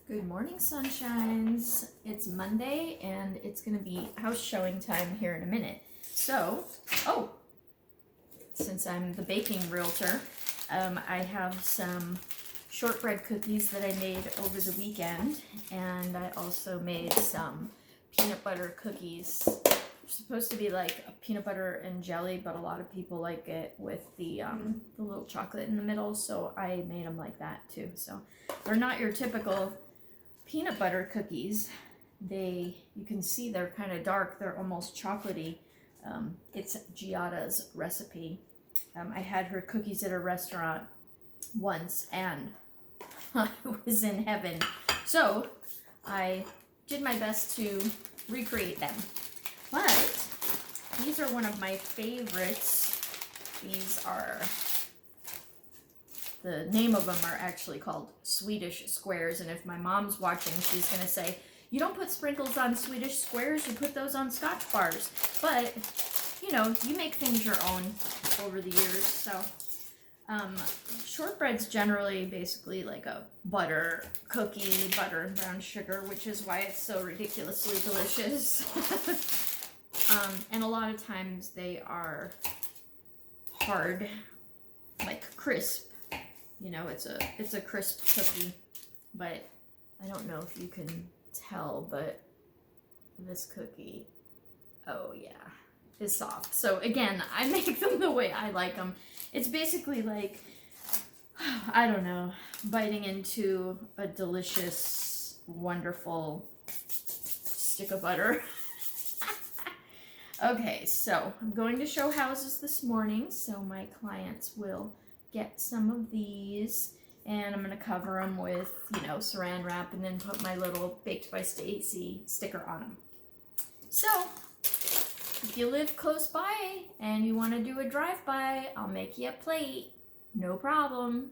Good morning, sunshines. It's Monday and it's gonna be house showing time here in a minute. So, since I'm the baking realtor, I have some shortbread cookies that I made over the weekend, and I also made some peanut butter cookies. They're supposed to be like a peanut butter and jelly, but a lot of people like it with the little chocolate in the middle, so I made them like that too. So they're not your typical peanut butter cookies. You can see they're kind of dark. They're almost chocolatey. It's Giada's recipe. I had her cookies at a restaurant once and I was in heaven. So I did my best to recreate them. But these are one of my favorites. These are, the name of them are actually called Swedish squares, and if my mom's watching, she's gonna say, you don't put sprinkles on Swedish squares, you put those on Scotch bars. But, you know, you make things your own over the years. So, shortbread's generally basically like a butter cookie, butter and brown sugar, which is why it's so ridiculously delicious. And a lot of times they are hard, like crisp. You know, it's a crisp cookie, but I don't know if you can tell, but this cookie, oh yeah, is soft. So again, I make them the way I like them. It's basically like, I don't know, biting into a delicious, wonderful stick of butter. Okay, so I'm going to show houses this morning, so my clients will get some of these, and I'm going to cover them with, you know, saran wrap, and then put my little Baked by Stacy sticker on them. So, if you live close by and you want to do a drive-by, I'll make you a plate. No problem.